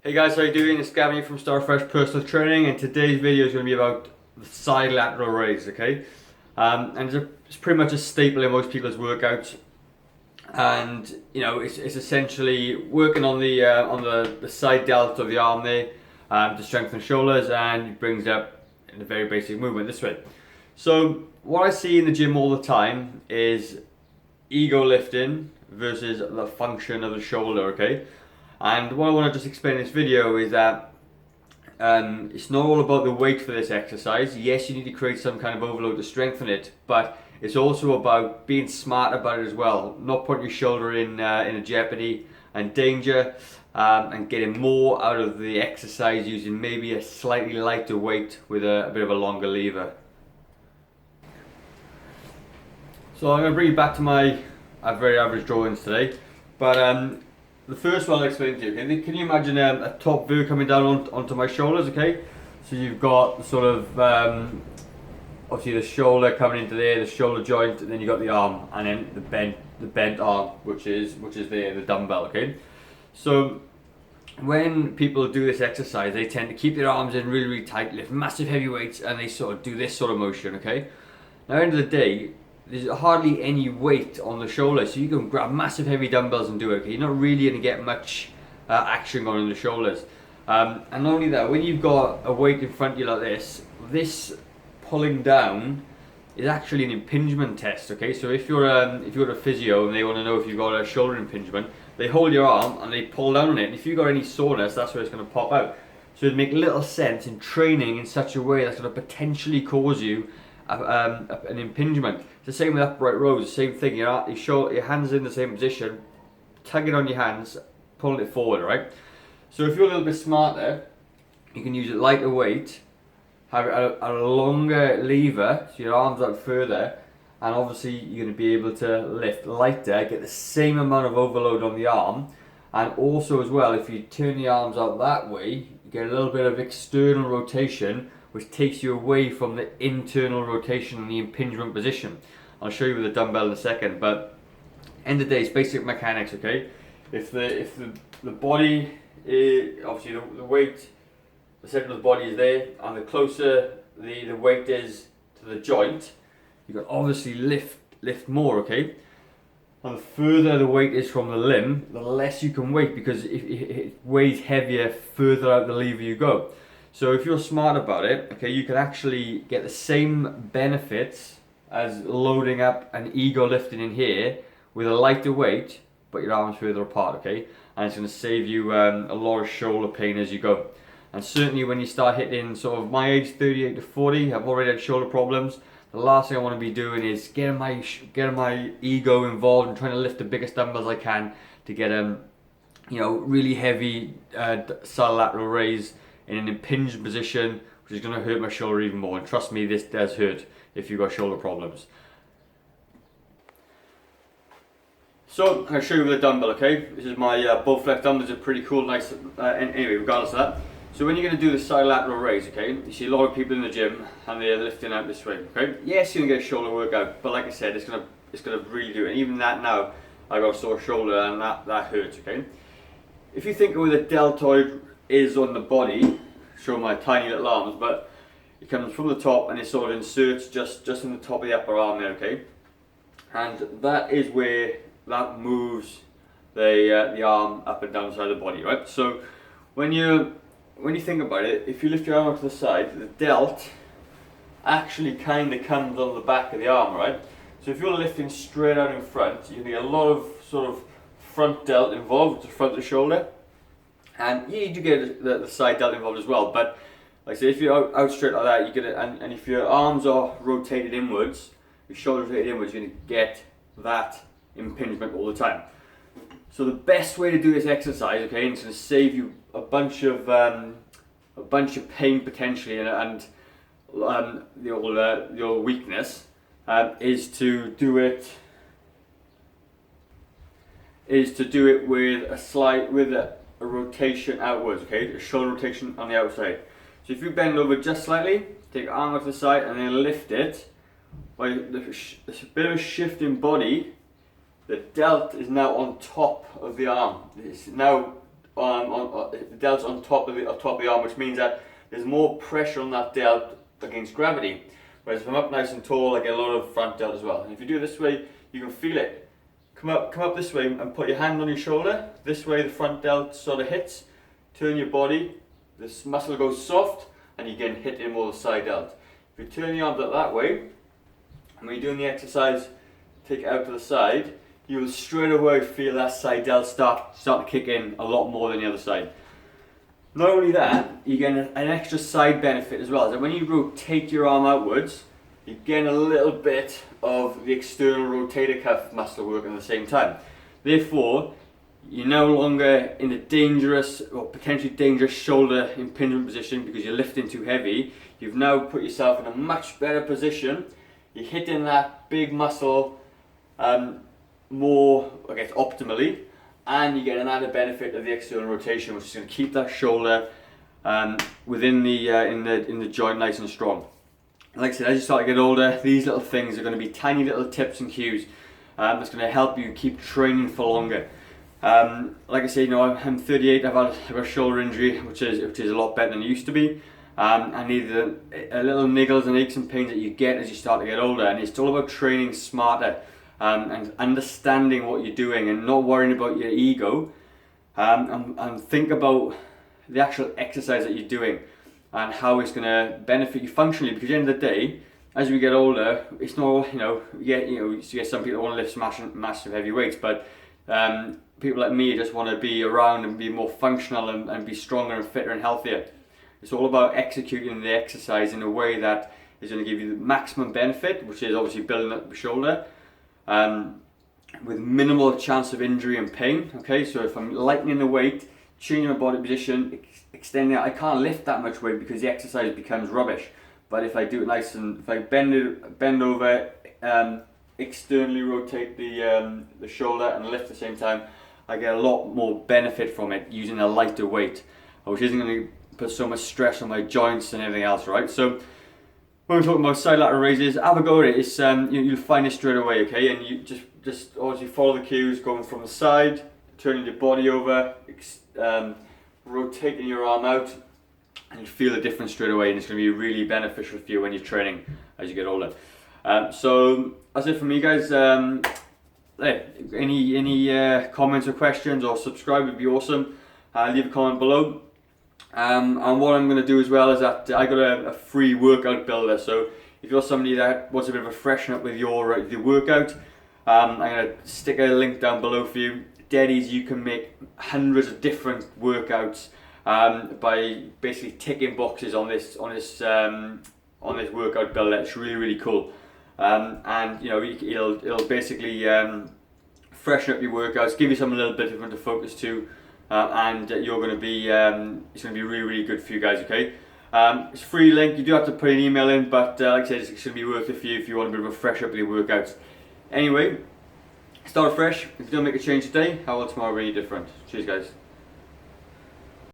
Hey guys, how you doing? It's Gavin from Starfresh Personal Training, and today's video is going to be about the side lateral raise, okay? And it's pretty much a staple in most people's workouts, and you know it's essentially working on the side delt of the arm there to strengthen the shoulders, and it brings up in a very basic movement this way. So what I see in the gym all the time is ego lifting versus the function of the shoulder, okay? And what I want to just explain in this video is that it's not all about the weight for this exercise. Yes, you need to create some kind of overload to strengthen it, but it's also about being smart about it as well. Not putting your shoulder in a jeopardy and danger, and getting more out of the exercise using maybe a slightly lighter weight with a bit of a longer lever. So I'm going to bring you back to my very average drawings today, but the first one I'll explain to you. Okay? Can you imagine a top view coming down onto my shoulders? Okay, so you've got sort of obviously the shoulder coming into there, the shoulder joint, and then you got the arm, and then the bent arm, which is there, the dumbbell. Okay, so when people do this exercise, they tend to keep their arms in really tight, lift massive heavy weights, and they sort of do this sort of motion. Okay, now at the end of the day, there's hardly any weight on the shoulder, so you can grab massive heavy dumbbells and do it. Okay, you're not really going to get much action going on the shoulders. And not only that, when you've got a weight in front of you like this pulling down is actually an impingement test. Okay, so if you're a physio and they want to know if you've got a shoulder impingement, they hold your arm and they pull down on it. And if you've got any soreness, that's where it's going to pop out. So it'd make little sense in training in such a way that's going to potentially cause you an impingement. It's the same with upright rows, the same thing. Your hands in the same position, tugging on your hands, pulling it forward, right? So if you're a little bit smarter, you can use a lighter weight, have a longer lever, so your arms out further, and obviously you're going to be able to lift lighter, get the same amount of overload on the arm, and also as well, if you turn the arms out that way, you get a little bit of external rotation, which takes you away from the internal rotation and the impingement position. I'll show you with the dumbbell in a second, but end of the day, it's basic mechanics, okay? If the body is, obviously the weight, the center of the body is there, and the closer the weight is to the joint, you can obviously lift more, okay? And the further the weight is from the limb, the less you can weight, because it weighs heavier further out the lever you go. So if you're smart about it, okay, you can actually get the same benefits as loading up and ego lifting in here with a lighter weight, but your arms further apart, okay? And it's going to save you a lot of shoulder pain as you go. And certainly when you start hitting sort of my age, 38 to 40, I've already had shoulder problems. The last thing I want to be doing is getting my ego involved and trying to lift the biggest dumbbells I can to get really heavy side lateral raise in an impinged position, which is going to hurt my shoulder even more. And trust me, this does hurt if you've got shoulder problems. So I'll show you with a dumbbell, okay? This is my Bowflex dumbbell. It's a pretty cool, nice, anyway, regardless of that. So when you're going to do the side lateral raise, okay, you see a lot of people in the gym and they're lifting out this way, okay? Yes, you're going to get a shoulder workout, but like I said, it's going to really do it. And even that now, I've got a sore shoulder and that hurts, okay? If you think of where the deltoid is on the body, show my tiny little arms, but it comes from the top and it sort of inserts just in the top of the upper arm there, okay? And that is where that moves the arm up and down the side of the body, right? So when you think about it, if you lift your arm up to the side, the delt actually kind of comes on the back of the arm, right? So if you're lifting straight out in front, you get a lot of sort of front delt involved, the front of the shoulder. And yeah, you do get the side delt involved as well, but like I say, if you're out straight like that, you get it, and if your arms are rotated inwards, your shoulders rotated inwards, you're going to get that impingement all the time. So the best way to do this exercise, okay, and it's going to save you a bunch of pain potentially, and your weakness, is to do it with a rotation outwards, okay, a shoulder rotation on the outside. So if you bend over just slightly, take your arm off to the side and then lift it, there's a bit of a shift in body, the delt is now on top of the arm. It's now the delt's on top of the arm, which means that there's more pressure on that delt against gravity. Whereas if I'm up nice and tall, I get a lot of front delt as well. And if you do it this way, you can feel it. Come up this way and put your hand on your shoulder. This way the front delt sort of hits. Turn your body, this muscle goes soft, and you get hit in more the side delt. If you turn the arm that way, and when you're doing the exercise, take it out to the side, you will straight away feel that side delt start to kick in a lot more than the other side. Not only that, you get an extra side benefit as well. So when you rotate your arm outwards, you get a little bit of the external rotator cuff muscle working at the same time. Therefore, you're no longer in a dangerous or potentially dangerous shoulder impingement position because you're lifting too heavy. You've now put yourself in a much better position. You're hitting that big muscle more, I guess, optimally, and you get an added benefit of the external rotation, which is going to keep that shoulder within the in the joint nice and strong. Like I said, as you start to get older, these little things are going to be tiny little tips and cues that's going to help you keep training for longer. Like I said, I'm 38. I've had a shoulder injury, which is a lot better than it used to be. And these are a little niggles and aches and pains that you get as you start to get older, and it's all about training smarter. And understanding what you're doing and not worrying about your ego, and think about the actual exercise that you're doing and how it's going to benefit you functionally. Because at the end of the day, as we get older, it's not, you get some people that want to lift massive heavy weights, but people like me just want to be around and be more functional and be stronger and fitter and healthier. It's all about executing the exercise in a way that is going to give you the maximum benefit, which is obviously building up the shoulder, with minimal chance of injury and pain. Okay, so if I'm lightening the weight, changing my body position, extending it, I can't lift that much weight because the exercise becomes rubbish. But if I do it nice and if I bend over, externally rotate the shoulder and lift at the same time, I get a lot more benefit from it using a lighter weight, which isn't going to put so much stress on my joints and everything else, right? So when we're talking about side lateral raises, have a go at it. It's you'll find it straight away, okay? And you just obviously follow the cues, going from the side, turning your body over, rotating your arm out, and you feel the difference straight away. And it's going to be really beneficial for you when you're training as you get older. So that's it for me, guys. Hey, any comments or questions or subscribe would be awesome. Leave a comment below. And what I'm going to do as well is that I got a free workout builder. So if you're somebody that wants a bit of a freshen up with your workout, I'm going to stick a link down below for you. Dead easy, you can make hundreds of different workouts by basically ticking boxes on this workout builder. It's really cool, and it'll basically freshen up your workouts, give you something a little bit different to focus to. And you're going to be, it's going to be really good for you guys, okay? It's a free link. You do have to put an email in, but like I said, it's going to be worth it for you if you want a bit of a fresh up with your workouts. Anyway, start fresh. If you don't make a change today, how will tomorrow be any different? Cheers, guys.